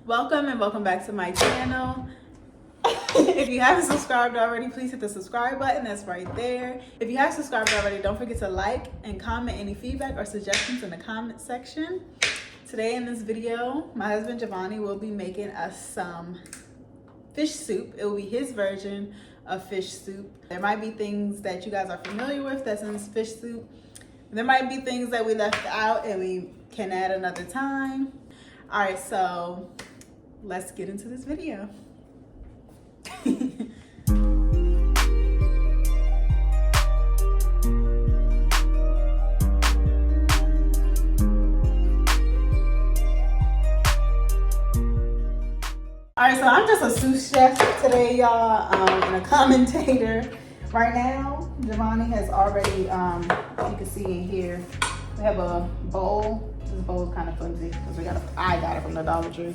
Welcome and welcome back to my channel. If you haven't subscribed already, please hit the subscribe button that's right there. If you have subscribed already, don't forget to like and comment any feedback or suggestions in the comment section. Today in this video, my husband Giovanni will be making us some fish soup. It will be his version of fish soup. There might be things that you guys are familiar with that's in this fish soup. There might be things that we left out and we can add another time. All right, so let's get into this video. All right, so I'm just a sous chef today, y'all, and a commentator. Right now, Giovanni has already, you can see in here, we have a bowl. This bowl is kind of flimsy because I got it from the Dollar Tree.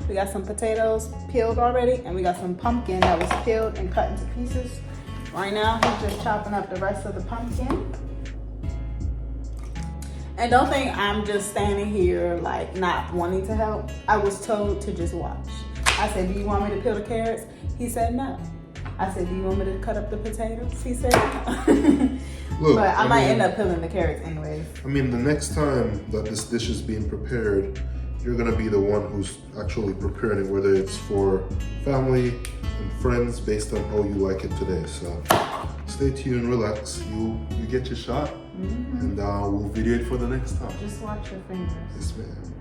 We got some potatoes peeled already, and we got some pumpkin that was peeled and cut into pieces. Right now, he's just chopping up the rest of the pumpkin. And don't think I'm just standing here like not wanting to help. I was told to just watch. I said, do you want me to peel the carrots? He said no. I said, do you want me to cut up the potatoes? He said no. Look, but I might end up peeling the carrots anyways. I mean, the next time that this dish is being prepared, you're gonna be the one who's actually preparing it, whether it's for family and friends based on how you like it today. So stay tuned, relax. You get your shot, and we'll video it for the next time. Just watch your fingers. Yes, ma'am.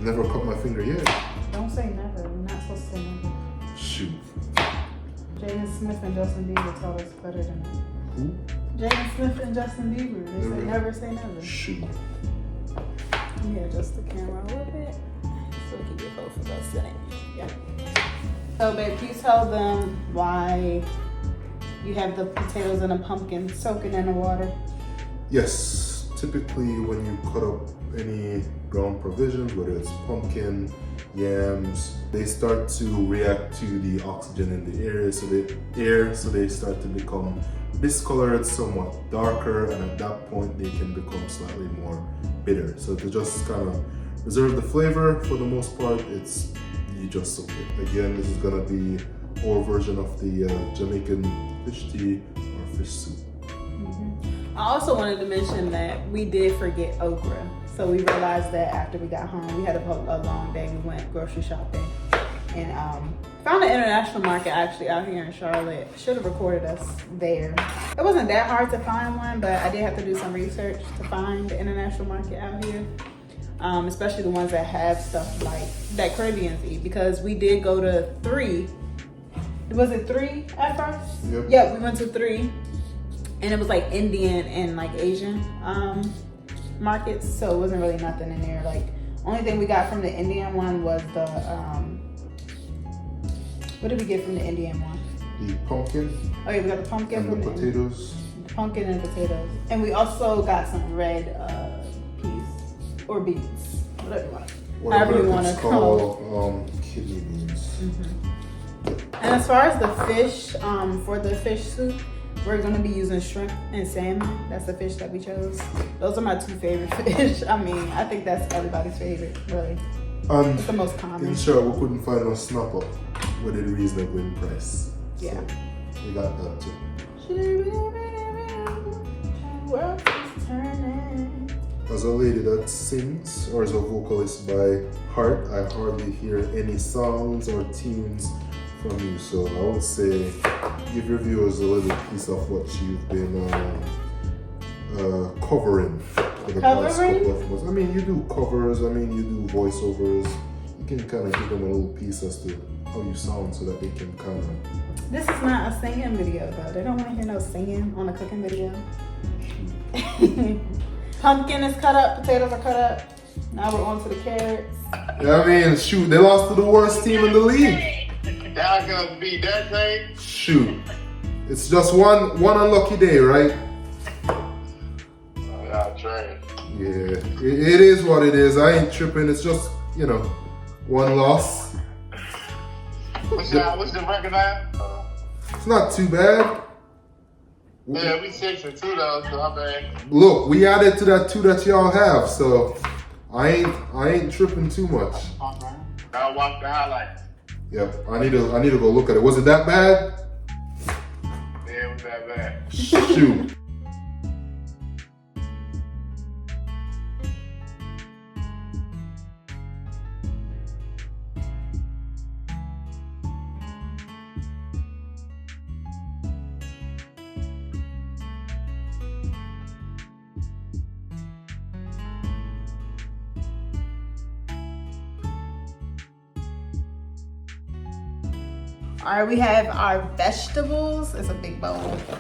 Never cut my finger yet. Don't say never. You're not supposed to say never. Shoot. Jaden Smith and Justin Bieber tell us better than that. Who? Jaden Smith and Justin Bieber. They say never say never. Shoot. Let me adjust the camera a little bit so we can get both of us in it. Yeah. So, babe, please tell them why you have the potatoes and the pumpkin soaking in the water. Yes. Typically, when you cut up any ground provisions, whether it's pumpkin, yams, they start to react to the oxygen in the air, so they start to become discolored, somewhat darker, and at that point they can become slightly more bitter. So to just kind of reserve the flavor, for the most part, you just soak it. Again, this is gonna be our version of the Jamaican fish tea or fish soup. I also wanted to mention that we did forget okra. So we realized that after we got home, we had a long day. We went grocery shopping and found an international market actually out here in Charlotte. Should have recorded us there. It wasn't that hard to find one, but I did have to do some research to find the international market out here. Especially the ones that have stuff like that Caribbeans eat, because we did go to 3. Was it 3 at first? Yep. Yeah, we went to 3. And it was like Indian and like Asian markets, so it wasn't really nothing in there. Like, only thing we got from the Indian one was the what did we get from the Indian one? The pumpkin. Oh yeah, we got the pumpkin and from the potatoes. The pumpkin and potatoes, and we also got some red peas or beans, whatever you want. However you want to call kidney beans. And as far as the fish, for the fish soup, we're gonna be using shrimp and salmon. That's the fish that we chose. Those are my 2 favorite fish. I mean, I think that's everybody's favorite, really. It's the most common. In short, we couldn't find no snapper with a reasonable price. Yeah. So we got that too. World is turning. As a lady that sings or as a vocalist by heart, I hardly hear any songs or tunes from you, so I would say give your viewers a little piece of what you've been covering for the past couple of months. I mean, you do covers, I mean, you do voiceovers. You can kind of give them a little piece as to how you sound so that they can kind of... This is not a singing video, though. They don't want to hear no singing on a cooking video. Pumpkin is cut up, potatoes are cut up. Now we're on to the carrots. Yeah, I mean, shoot, they lost to the worst team in the league. Y'all gonna be that thing? Shoot. It's just one unlucky day, right? Y'all trash. Yeah, it is what it is. I ain't tripping. It's just, you know, one loss. What's the record now? It's not too bad. Yeah, we 6-2 though, so I'm bad. Look, we added to that 2 that y'all have, so I ain't tripping too much. I'll watch the highlights. Yeah, I need to go look at it. Was it that bad? Yeah, it was that bad. Shoot. All right, we have our vegetables. It's a big bowl.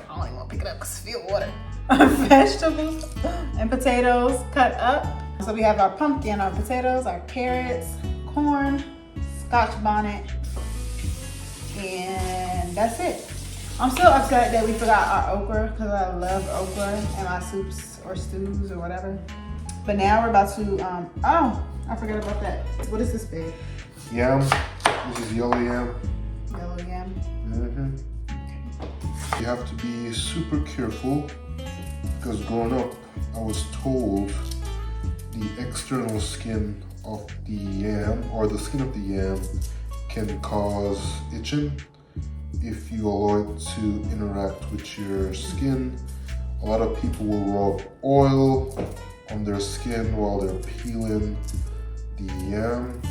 I don't even want to pick it up because I feel water. Our vegetables and potatoes cut up. So we have our pumpkin, our potatoes, our carrots, corn, scotch bonnet, and that's it. I'm still upset that we forgot our okra because I love okra in my soups or stews or whatever. But now we're about to, oh, I forgot about that. What is this, babe? Yam. This is yellow yam. Yellow yam. You have to be super careful because growing up, I was told the external skin of the yam or the skin of the yam can cause itching if you allow it to interact with your skin. A lot of people will rub oil on their skin while they're peeling the yam.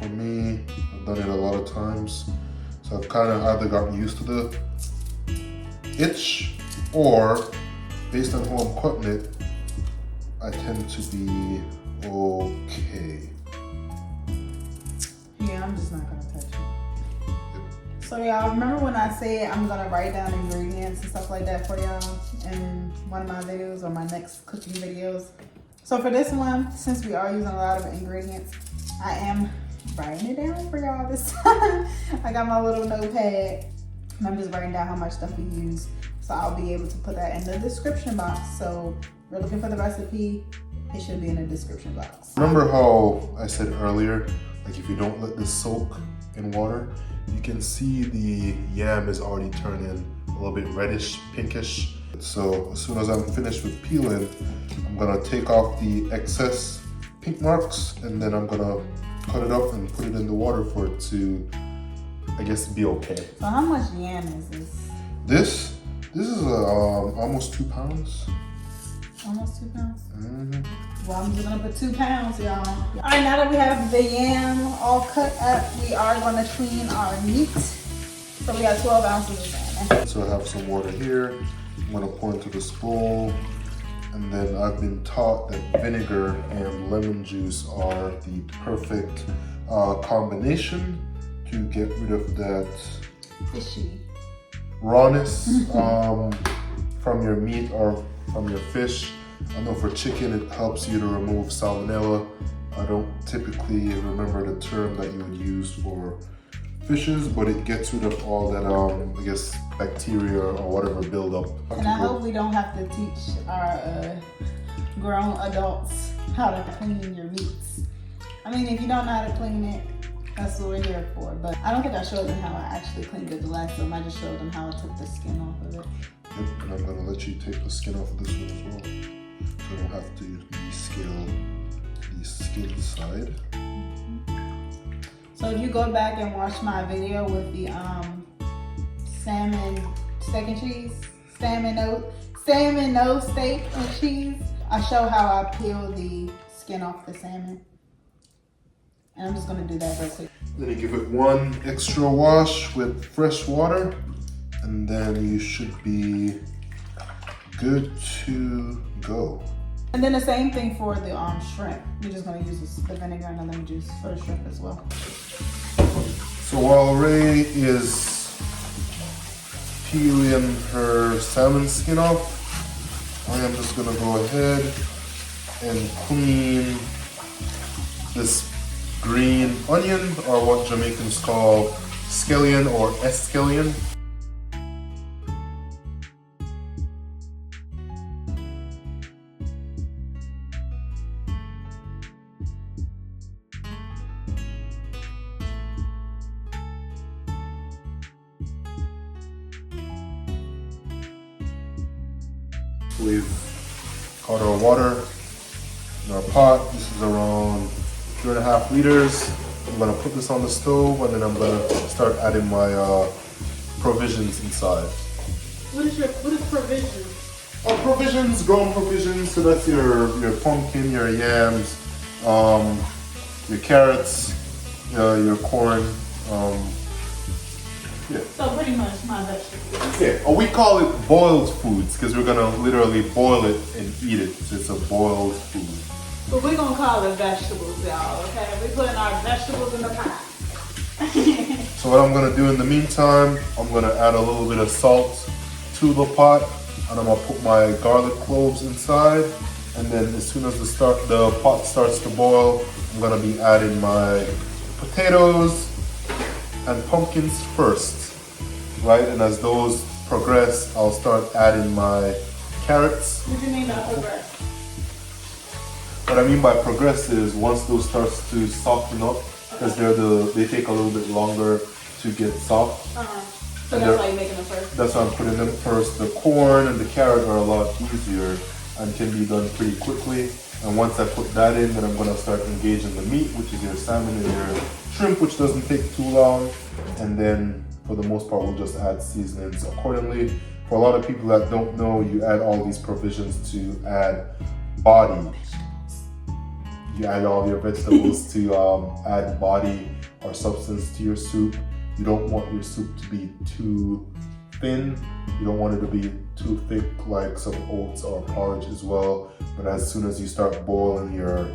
For me, I've done it a lot of times. So I've kind of either gotten used to the itch or based on how I'm cutting it, I tend to be okay. Yeah, I'm just not gonna touch it. So y'all, remember when I said I'm gonna write down ingredients and stuff like that for y'all in one of my videos or my next cooking videos? So for this one, since we are using a lot of ingredients, I am writing it down for y'all this time. I got my little notepad and I'm just writing down how much stuff we use. So I'll be able to put that in the description box. So if you're looking for the recipe, it should be in the description box. Remember how I said earlier, like if you don't let this soak in water, you can see the yam is already turning a little bit reddish, pinkish. So as soon as I'm finished with peeling, I'm gonna take off the excess pink marks and then I'm gonna cut it up and put it in the water for it to, I guess, be okay. So how much yam is this? This is almost 2 pounds. Almost 2 pounds? Well, I'm just gonna put 2 pounds, y'all. All right, now that we have the yam all cut up, we are gonna clean our meat. So we have 12 ounces of salmon. So I have some water here. I'm gonna pour into the bowl. And then I've been taught that vinegar and lemon juice are the perfect combination to get rid of that fishy rawness from your meat or from your fish. I know for chicken it helps you to remove salmonella. I don't typically remember the term that you would use for fishes, but it gets rid of all that I guess bacteria or whatever build up. And I hope we don't have to teach our grown adults how to clean your meats. I mean, if you don't know how to clean it, that's what we're here for. But I don't think I showed them how I actually cleaned it the last time. I just showed them how I took the skin off of it. Yep, and I'm gonna let you take the skin off of this one as well. So I don't have to descale the skin side. So if you go back and watch my video with the salmon steak and cheese, salmon nose steak and cheese, I show how I peel the skin off the salmon. And I'm just gonna do that real quick. Then you give it one extra wash with fresh water, and then you should be good to go. And then the same thing for the shrimp. We're just gonna use the vinegar and the lemon juice for the shrimp as well. So while Ray is peeling her salmon skin off, I am just gonna go ahead and clean this green onion, or what Jamaicans call scallion or scallion. We've got our water in our pot. This is around 2.5 liters. I'm I'm gonna put this on the stove and then I'm gonna start adding my provisions inside. What is provision? Provisions, grown provisions. So that's your pumpkin, your yams, your carrots, your corn. Yeah. So pretty much my vegetables. Yeah. We call it boiled foods because we're gonna literally boil it and eat it. So it's a boiled food. But we're gonna call it vegetables, y'all. Okay, we're putting our vegetables in the pot. So what I'm gonna do in the meantime, I'm gonna add a little bit of salt to the pot, and I'm gonna put my garlic cloves inside. And then as soon as the pot starts to boil, I'm gonna be adding my potatoes and pumpkins first, right? And as those progress, I'll start adding my carrots. What do you mean by progress? What I mean by progress is once those starts to soften up, because they take a little bit longer to get soft. So that's why you're making them first? That's why I'm putting them first. The corn and the carrot are a lot easier and can be done pretty quickly. And once I put that in, then I'm gonna start engaging the meat, which is your salmon and your shrimp, which doesn't take too long. And then for the most part, we'll just add seasonings accordingly. For a lot of people that don't know, you add all these provisions to add body. You add all your vegetables to add body or substance to your soup. You don't want your soup to be too thin. You don't want it to be too thick like some oats or porridge as well. But as soon as you start boiling your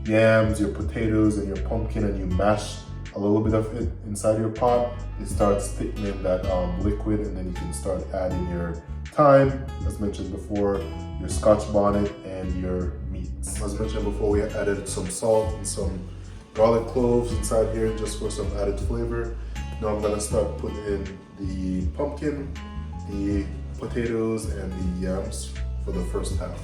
yams, your potatoes, and your pumpkin, and you mash a little bit of it inside your pot, it starts thickening that liquid, and then you can start adding your thyme, as mentioned before, your scotch bonnet, and your meats. As mentioned before, we added some salt and some garlic cloves inside here just for some added flavor. Now I'm gonna start putting in the pumpkin, the potatoes, and the yams for the first half.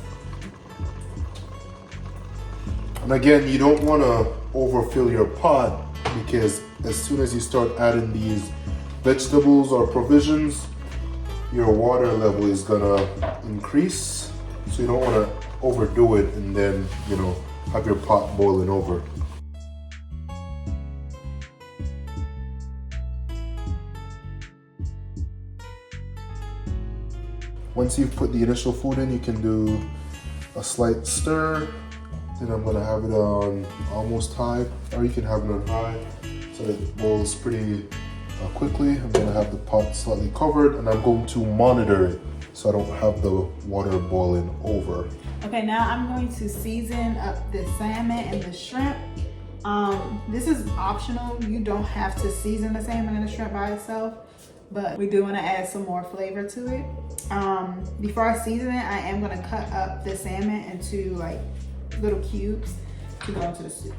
And again, you don't wanna overfill your pot because as soon as you start adding these vegetables or provisions, your water level is gonna increase. So you don't wanna overdo it and then, have your pot boiling over. Once you've put the initial food in, you can do a slight stir. Then I'm gonna have it on almost high, or you can have it on high so that it boils pretty quickly. I'm gonna have the pot slightly covered, and I'm going to monitor it so I don't have the water boiling over. Okay, now I'm going to season up the salmon and the shrimp. This is optional. You don't have to season the salmon and the shrimp by itself, but we do want to add some more flavor to it. Before I season it, I am going to cut up the salmon into like little cubes to go into the soup.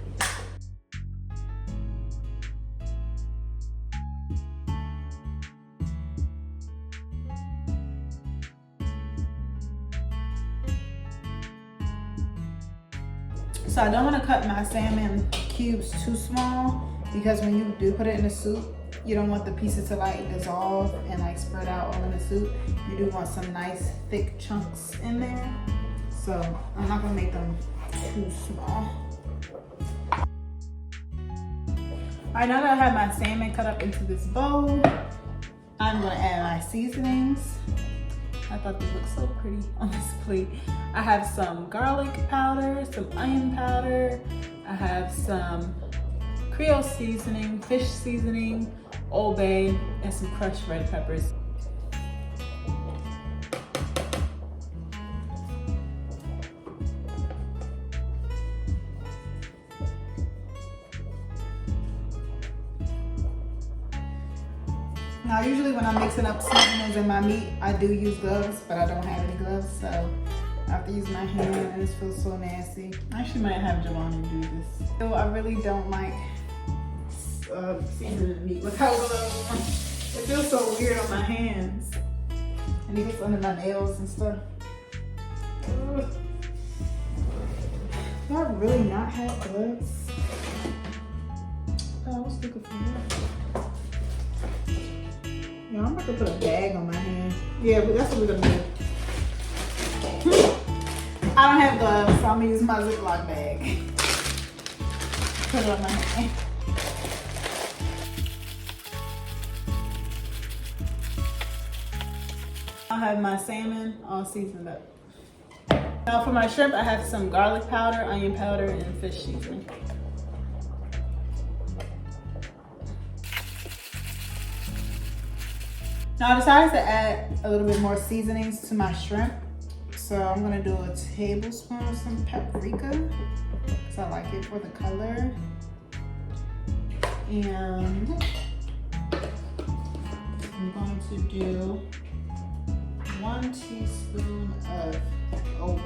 So I don't want to cut my salmon cubes too small because when you do put it in the soup, you don't want the pieces to like dissolve and like spread out all in the soup. You do want some nice thick chunks in there. So I'm not gonna make them too small. All right, now that I have my salmon cut up into this bowl, I'm gonna add my seasonings. I thought this looked so pretty on this plate. I have some garlic powder, some onion powder. I have some Creole seasoning, fish seasoning, Old Bay, and some crushed red peppers. Now, usually when I'm mixing up seasonings in my meat, I do use gloves, but I don't have any gloves, so I have to use my hand, and this feels so nasty. I actually might have Giovanni do this. So I really don't like seasoning meat without gloves on. It feels so weird on my hands, and it gets under my nails and stuff. Ugh. Do I really not have gloves? Oh, I was looking for that. Yeah, I'm about to put a bag on my hand. Yeah, but that's what we're gonna do. I don't have gloves, so I'm gonna use my Ziploc bag. Put it on my hand. I have my salmon all seasoned up. Now for my shrimp, I have some garlic powder, onion powder, and fish seasoning. Now I decided to add a little bit more seasonings to my shrimp. So I'm gonna do a tablespoon of some paprika, because I like it for the color. And I'm going to do 1 teaspoon of Old Bay.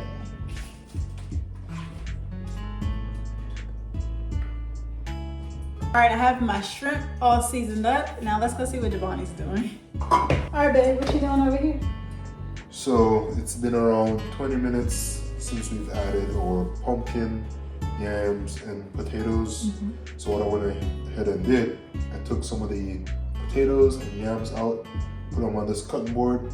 All right, I have my shrimp all seasoned up. Now let's go see what Giovanni's doing. All right, babe, what you doing over here? So it's been around 20 minutes since we've added our pumpkin, yams, and potatoes. So what I went ahead and did, I took some of the potatoes and yams out, put them on this cutting board,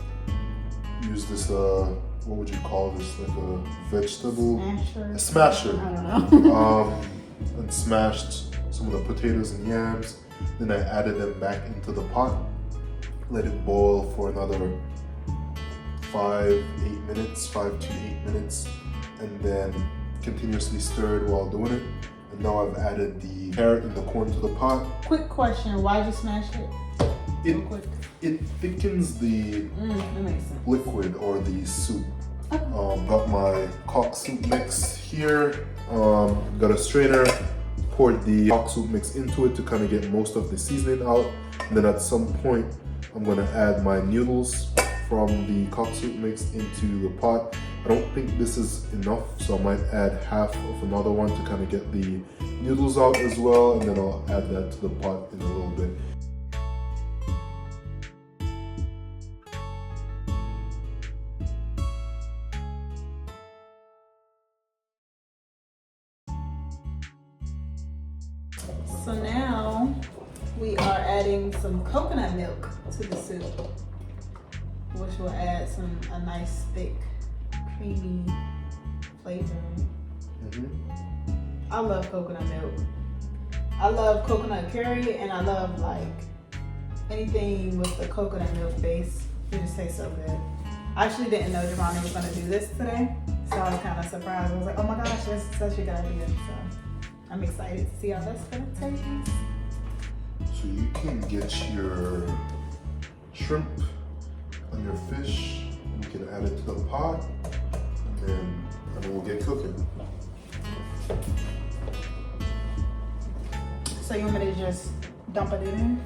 use this, what would you call this, like a vegetable? Smasher. A smasher. I don't know. And smashed some of the potatoes and yams. Then I added them back into the pot, let it boil for another 5 to 8 minutes, and then continuously stirred while doing it. And now I've added the carrot and the corn to the pot. Quick question, why'd you smash it? Real quick. It thickens the That makes sense. liquid or the soup. Got my cock soup mix here. Got a strainer, poured the cock soup mix into it to kind of get most of the seasoning out. And then at some point, I'm gonna add my noodles from the cock soup mix into the pot. I don't think this is enough, so I might add half of another one to kind of get the noodles out as well, and then I'll add that to the pot in a little bit. So now we are adding some coconut milk to the soup, which will add a nice thick, creamy flavor. I love coconut milk. I love coconut curry, and I love like anything with the coconut milk base. It just tastes so good. I actually didn't know Giovanni was gonna do this today, so I was kind of surprised. I was like, oh my gosh, that's such a good idea. So I'm excited to see how that's gonna taste. So you can get your shrimp and your fish, and you can add it to the pot, and then we'll get cooking. So you want me to just dump it in?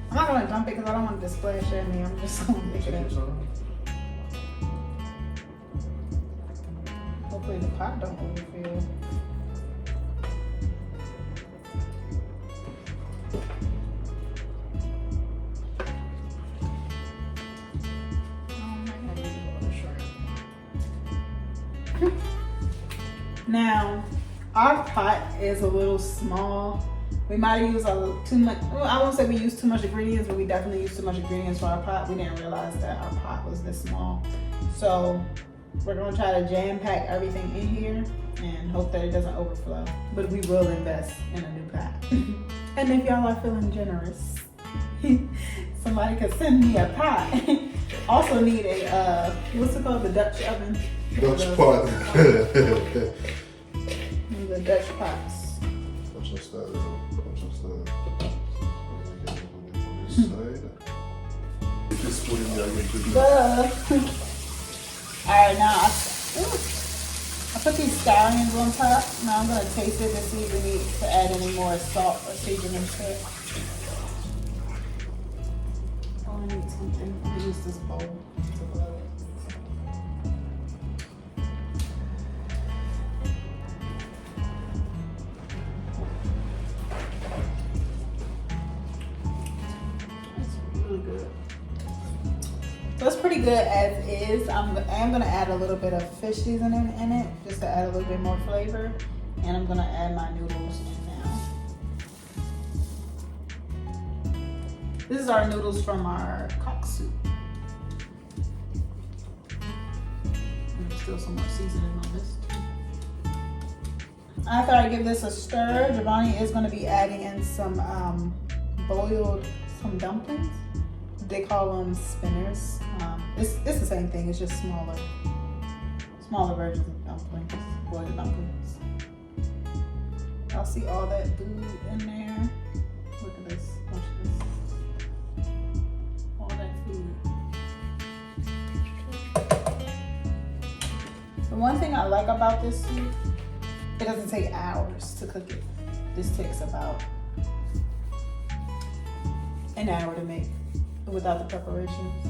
I'm not gonna dump it because I don't want it to splash at me. I'm just gonna pick it up. Hopefully the pot don't overfill. Now, our pot is a little small. We might have used too much. Well, I won't say we used too much ingredients, but we definitely used too much ingredients for our pot. We didn't realize that our pot was this small. So we're gonna try to jam pack everything in here and hope that it doesn't overflow. But we will invest in a new pot. And if y'all are feeling generous, somebody could send me a pot. Also need a, what's it called? The Dutch oven. Dutch pot. The Dutch pots. Watch this side. Watch this side. On this side. This spoon in there, I'm going to Alright, now I put these scallions on top. Now I'm going to taste it to see if we need to add any more salt or seasoning to it. Oh, I need something. I'm going to use this bowl to blow it. So it's pretty good as is. I am gonna add a little bit of fish seasoning in it, just to add a little bit more flavor. And I'm gonna add my noodles in now. This is our noodles from our cock soup. And there's still some more seasoning on this too. After I give this a stir, Giovanni is gonna be adding in some boiled some dumplings. They call them spinners. It's the same thing. It's just smaller versions of dumplings, boiled dumplings. Y'all see all that food in there? Look at this. Watch this. All that food. The one thing I like about this soup, it doesn't take hours to cook it. This takes about an hour to make without the preparations.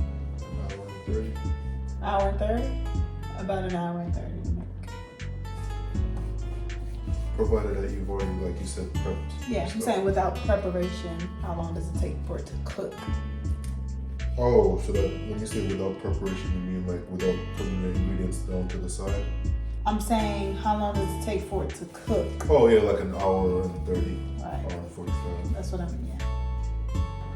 Hour and 30? About an hour and 30 to make. Provided that you've already, like you said, prepped. Yeah, I'm saying without preparation, how long does it take for it to cook? Oh, so that when you say without preparation, you mean like without putting the ingredients down to the side? I'm saying how long does it take for it to cook? Oh yeah, like an hour and 30, Right. hour and 45. That's what I mean, yeah.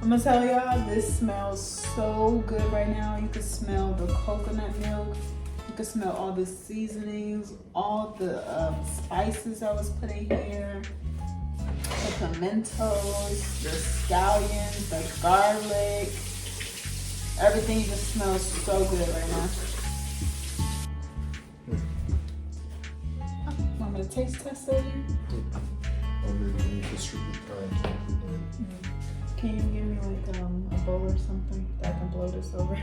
I'm gonna tell y'all, this smells so good right now. You can smell the coconut milk. You can smell all the seasonings, all the spices I was putting here. The pimentos, the scallions, the garlic. Everything just smells so good right now. Want me to taste test it? And then you need to strictly thyme. Can you give me like a bowl or something that I can blow this over?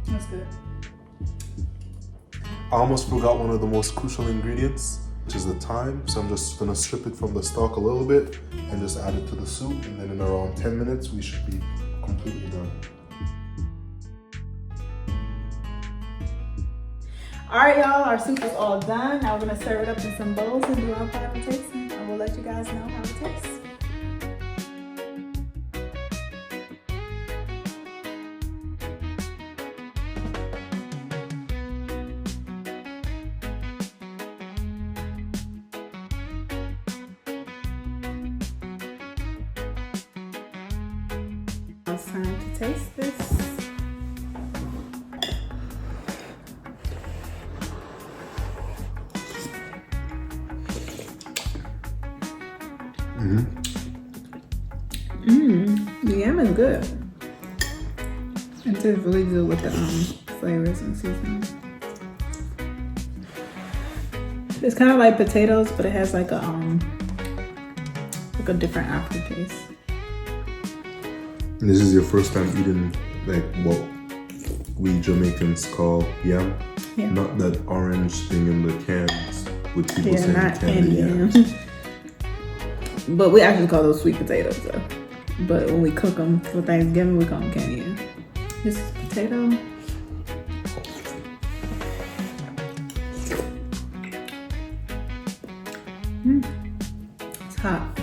That's good. I almost forgot one of the most crucial ingredients, which is the thyme. So I'm just gonna strip it from the stalk a little bit and just add it to the soup. And then in around 10 minutes, we should be completely done. All right, y'all, our soup is all done. Now we're gonna serve it up in some bowls and do our final tasting. And we'll let you guys know how it tastes. It's time to taste this. The yam is good. It tastes really good with the flavors and seasonings. It's kind of like potatoes, but it has like a different aftertaste. This is your first time eating like what we Jamaicans call yam? Yeah. Not that orange thing in the cans with people saying not candy yams. yams. But we actually call those sweet potatoes though. But when we cook them for Thanksgiving, we call them candy yams. This is potato. It's hot.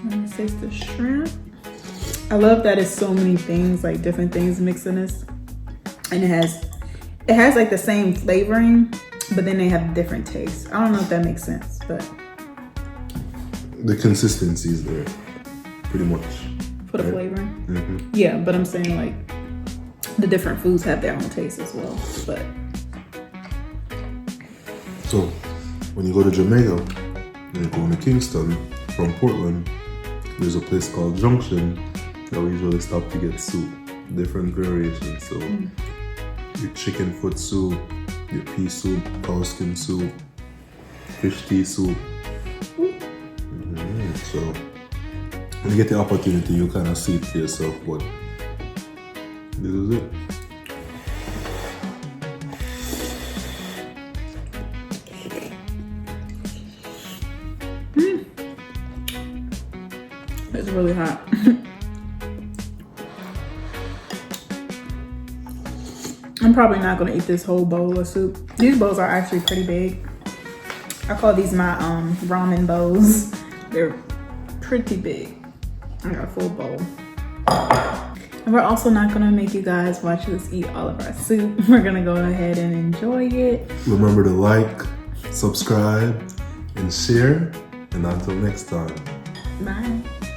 Let me taste the shrimp. I love that it's so many things, like different things mixed in this. And it has like the same flavoring, but then they have different tastes. I don't know if that makes sense, but The consistency is there, pretty much. for the Right. flavoring. Mm-hmm. Yeah, but I'm saying like the different foods have their own taste as well. But So, when you go to Jamaica, and you're going to Kingston from Portland, there's a place called Junction that we usually stop to get soup, different variations. So, your chicken foot soup, your pea soup, cow skin soup, fish tea soup. So, when you get the opportunity, you kind of see it for yourself. But this is it. it's really hot. I'm probably not gonna eat this whole bowl of soup. These bowls are actually pretty big. I call these my ramen bowls. They're pretty big. I got a full bowl. And we're also not gonna make you guys watch us eat all of our soup. We're gonna go ahead and enjoy it. Remember to like, subscribe, and share. And until next time. Bye.